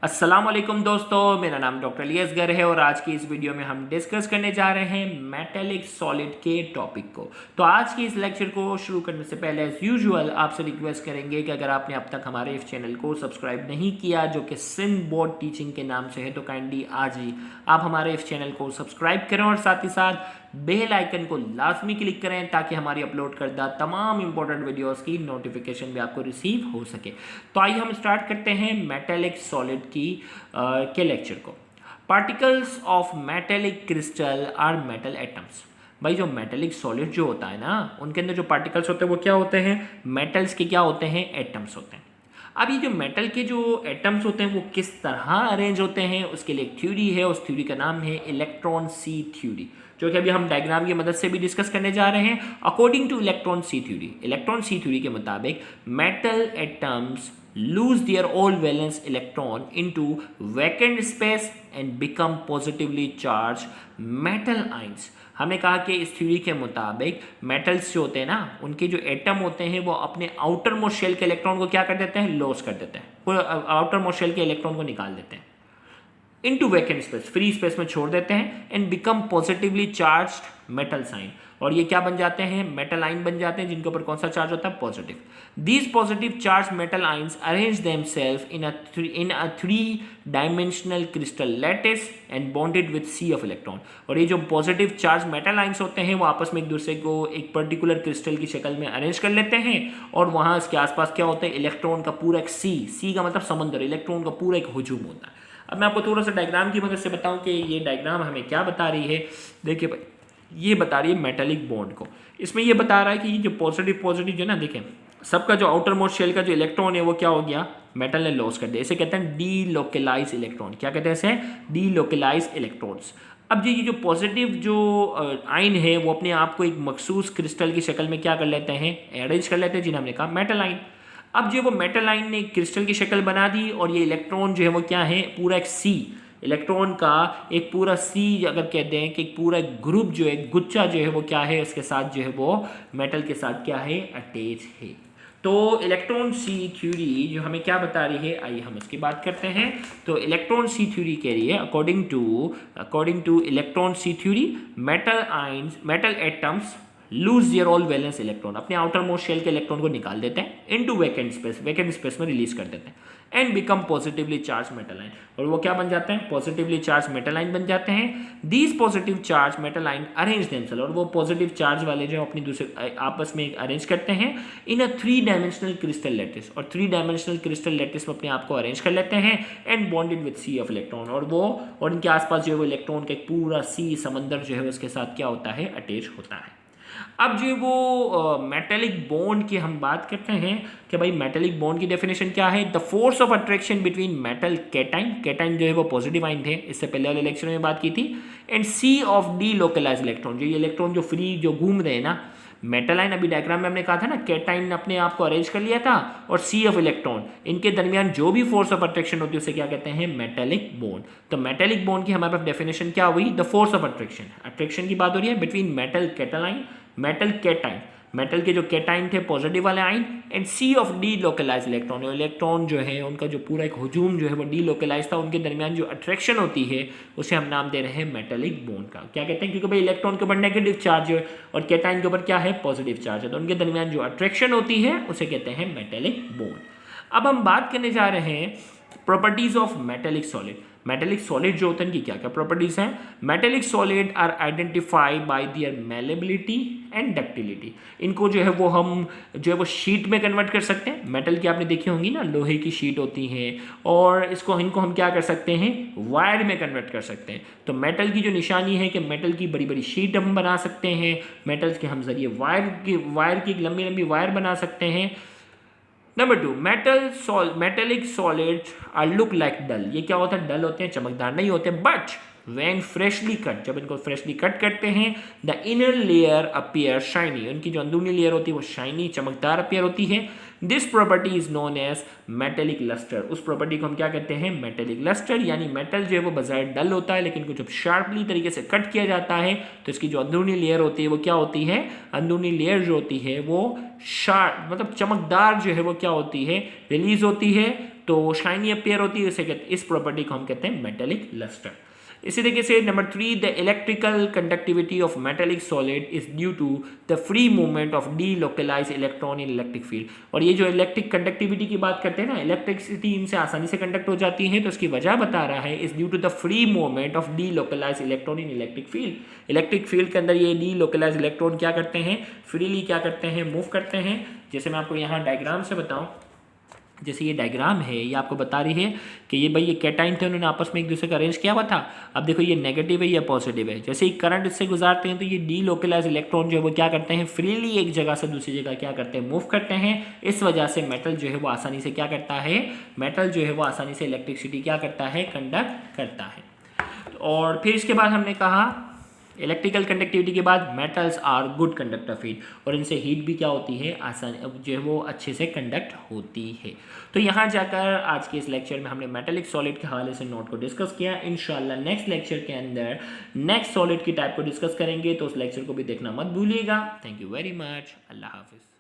अस्सलाम वालेकुम दोस्तों, मेरा नाम डॉक्टर अली है और आज की इस वीडियो में हम डिस्कस करने जा रहे हैं मेटेलिक सॉलिड के टॉपिक को। तो आज की इस लेक्चर को शुरू करने से पहले एज यूजुअल आपसे रिक्वेस्ट करेंगे कि अगर आपने अब तक हमारे इस चैनल को सब्सक्राइब नहीं किया जो कि सिंध बोर्ड टीचिंग के नाम से है, तो काइंडली आज ही आप हमारे इस चैनल को सब्सक्राइब करें और साथ ही साथ बेल आइकन को लाजमी क्लिक करें ताकि हमारी अपलोड करदा तमाम इंपॉर्टेंट वीडियोस की नोटिफिकेशन भी आपको रिसीव हो सके। तो आइए हम स्टार्ट करते हैं मेटेलिक सॉलिड के लेक्चर को। Particles of metallic crystal are metal atoms. भाई जो मेटेलिक सॉलिड जो होता है ना, उनके अंदर जो पार्टिकल्स होते हैं वो क्या होते हैं? मेटल्स के क्या होते हैं? एटम्स होते हैं। अब ये जो मेटल के जो एटम्स होते हैं वो किस तरह अरेंज होते हैं, उसके लिए एक थ्योरी है, उस थ्योरी का नाम है इलेक्ट्रॉन सी थ्योरी, जो कि अभी हम डायग्राम की मदद से भी डिस्कस करने जा रहे हैं। According to electron sea theory के मुताबिक metal atoms lose their all valence electron into vacant space and become positively charged metal ions। हमने कहा कि इस थ्योरी के मुताबिक मेटल्स जो होते हैं ना, उनके जो एटम होते हैं वो अपने आउटर मोस्ट शेल के इलेक्ट्रॉन को क्या कर देते हैं? लॉस कर देते हैं, आउटर मोस्ट शेल के इलेक्ट्रॉन को निकाल देते हैं, into vacant space, free space में छोड़ देते हैं, and become positively charged metal sign. और ये क्या बन जाते हैं? मेटल आइन बन जाते हैं, जिनके ऊपर कौन सा चार्ज होता है? Positive. These positive charge metal ions arrange themselves in a three dimensional crystal lattice and bonded with sea of electron. और ये जो पॉजिटिव चार्ज मेटल आइंस होते हैं वो आपस में एक दूसरे को एक पर्टिकुलर क्रिस्टल की शक्ल में अरेंज कर लेते हैं, और वहां इसके आसपास क्या होता है? इलेक्ट्रॉन का पूरा एक सी का मतलब समंदर, इलेक्ट्रॉन का पूरा एक हुजूम होता है। अब मैं आपको थोड़ा सा डायग्राम की मदद से बताऊं कि ये डायग्राम हमें क्या बता रही है। देखिए भाई, ये बता रही है मेटेलिक बॉन्ड को। इसमें ये बता रहा है कि ये जो पॉजिटिव जो ना, देखें सबका जो आउटर मोस्ट शेल का जो इलेक्ट्रॉन है वो क्या हो गया? मेटल ने लॉस कर दिया। इसे कहते हैं डी लोकलाइज इलेक्ट्रॉन। क्या कहते हैं इसे? D localise electrons. अब ये जो पॉजिटिव जो आइन है वो अपने आप को एक मखसूस क्रिस्टल की शक्ल में क्या कर लेते हैं? अरेंज कर लेते हैं, जिन्हें हमने कहा मेटल आइन। अब जो वो मेटल आइन ने क्रिस्टल की शक्ल बना दी, और ये इलेक्ट्रॉन जो है वो क्या है? पूरा एक सी, इलेक्ट्रॉन का एक पूरा सी अगर कहते हैं कि एक पूरा ग्रुप जो है, गुच्छा जो है वो क्या है? इसके साथ जो है वो मेटल के साथ क्या है? अटैच है। तो इलेक्ट्रॉन सी थ्योरी जो हमें क्या बता रही है, आइए हम इसकी बात करते हैं। तो इलेक्ट्रॉन सी थ्योरी कह रही है, according to electron sea theory, metal atoms lose their all valence electron, अपने आउटर मोस्ट शेल के इलेक्ट्रॉन को निकाल देते हैं इनटू वैकेंट स्पेस में रिलीज कर देते हैं, and become positively charge metal ion. और वो क्या बन जाते हैं? पॉजिटिवली चार्ज मेटल आइन बन जाते हैं। दीज पॉजिटिव चार्ज मेटल आइन अरेंज देमसेल्फ, और वो पॉजिटिव चार्ज वाले जो अपनी दूसरे आपस में अरेंज करते हैं in a three dimensional crystal lattice, और थ्री डायमेंशनल क्रिस्टल लैटिस में अपने आप को अरेंज कर लेते हैं, and bonded with sea of electron. और इनके आसपास जो है वो इलेक्ट्रॉन का एक पूरा सी समंदर जो है उसके साथ क्या होता है? अटैच होता है। अब जो वो मेटेलिक बॉन्ड की हम बात करते हैं कि भाई मेटेलिक बॉन्ड की डेफिनेशन क्या है? The force of attraction between metal cation जो है वो पॉजिटिव आइन थे, इससे पहले वाले लेक्चर में बात की थी, and sea of delocalise electron, जो ये इलेक्ट्रॉन जो फ्री जो घूम रहे हैं ना, मेटल आइन अभी डायग्राम में हमने कहा था ना, कैटाइन ने अपने आप को अरेंज कर लिया था, और सी ऑफ इलेक्ट्रॉन, इनके दरमियान जो भी फोर्स ऑफ अट्रैक्शन होती है उसे क्या कहते हैं? Metallic bond. तो मेटेलिक बॉन्ड की हमारे पास डेफिनेशन क्या हुई? द फोर्स ऑफ अट्रैक्शन की बात हो रही है बिटवीन मेटल कैटाइन, मेटल के जो कैटाइन थे पॉजिटिव वाले ion, and sea of delocalise electron, electron जो है उनका जो पूरा एक हुजूम जो है वो डी लोकलाइज था, उनके दरमियान जो अट्रैक्शन होती है उसे हम नाम दे रहे हैं मेटेलिक बॉन्ड का। क्या कहते हैं? क्योंकि भाई इलेक्ट्रॉन के ऊपर नेगेटिव चार्ज है और कैटाइन के ऊपर क्या है? पॉजिटिव चार्ज है, तो उनके दरमियान जो अट्रैक्शन होती है उसे कहते हैं मेटेलिक बॉन्ड। अब हम बात करने जा रहे हैं properties of metallic solid. Metallic solid जो होते हैं इनकी क्या क्या प्रॉपर्टीज हैं? Metallic solid are identified by their malleability and ductility. इनको जो है वो हम जो है वो शीट में कन्वर्ट कर सकते हैं। मेटल की आपने देखी होंगी ना, लोहे की शीट होती है, और इनको हम क्या कर सकते हैं? वायर में कन्वर्ट कर सकते हैं। तो मेटल की जो निशानी है कि मेटल की बड़ी बड़ी शीट हम बना सकते हैं, मेटल्स के हम जरिए वायर की लंबी लंबी वायर बना सकते हैं। Number 2, metallic solid are look like dull. ये क्या होता है? डल होते हैं, चमकदार नहीं होते, बट व्हेन फ्रेशली कट, जब इनको फ्रेशली कट करते हैं, the inner layer appear shiny, उनकी जो अंदरूनी लेयर होती है वो शाइनी चमकदार अपीयर होती है। This property is known as metallic lustre. उस प्रॉपर्टी को हम क्या कहते हैं? Metallic lustre. यानी मेटल जो है वो बजाय डल होता है, लेकिन जब शार्पली तरीके से कट किया जाता है तो इसकी जो अंदरूनी लेयर होती है वो क्या होती है? अंदरूनी लेयर जो होती है वो शार्प मतलब चमकदार जो है वो क्या होती है? रिलीज होती है। तो शाइनी अपीयर होती है, इस प्रॉपर्टी को हम कहते हैं मेटेलिक लस्टर। इसी तरीके से number 3, the electrical conductivity of metallic solid is due to the free movement of delocalise electron in electric field. और ये जो इलेक्ट्रिक कंडक्टिविटी की बात करते हैं ना, इलेक्ट्रिसिटी इनसे आसानी से कंडक्ट हो जाती है, तो इसकी वजह बता रहा है is due to the free movement of delocalise electron in electric field. Electric field के अंदर ये डी लोकलाइज इलेक्ट्रॉन क्या करते हैं, फ्रीली क्या करते हैं, मूव करते हैं। जैसे मैं आपको यहाँ डायग्राम से बताऊँ, जैसे ये डायग्राम है, ये आपको बता रही है कि ये भाई ये कैटाइन थे, उन्होंने आपस में एक दूसरे का अरेंज किया हुआ था। अब देखो ये नेगेटिव है, ये पॉजिटिव है। जैसे ही करंट इससे गुजारते हैं तो ये डी लोकलाइज इलेक्ट्रॉन जो है वो क्या करते हैं, फ्रीली एक जगह से दूसरी जगह क्या करते हैं, मूव करते हैं। इस वजह से मेटल जो है वो आसानी से क्या करता है, मेटल जो है वो आसानी से इलेक्ट्रिसिटी क्या करता है, कंडक्ट करता है। और फिर इसके बाद हमने कहा इलेक्ट्रिकल कंडक्टिविटी के बाद metals are good conductor of heat, और इनसे हीट भी क्या होती है, आसानी जो है वो अच्छे से कंडक्ट होती है। तो यहाँ जाकर आज के इस लेक्चर में हमने मेटेलिक सॉलिड के हवाले से नोट को डिस्कस किया। इंशाल्लाह नेक्स्ट लेक्चर के अंदर नेक्स्ट सॉलिड की टाइप को डिस्कस करेंगे, तो उस लेक्चर को भी देखना मत भूलिएगा। Thank you very much. अल्लाह हाफिज़।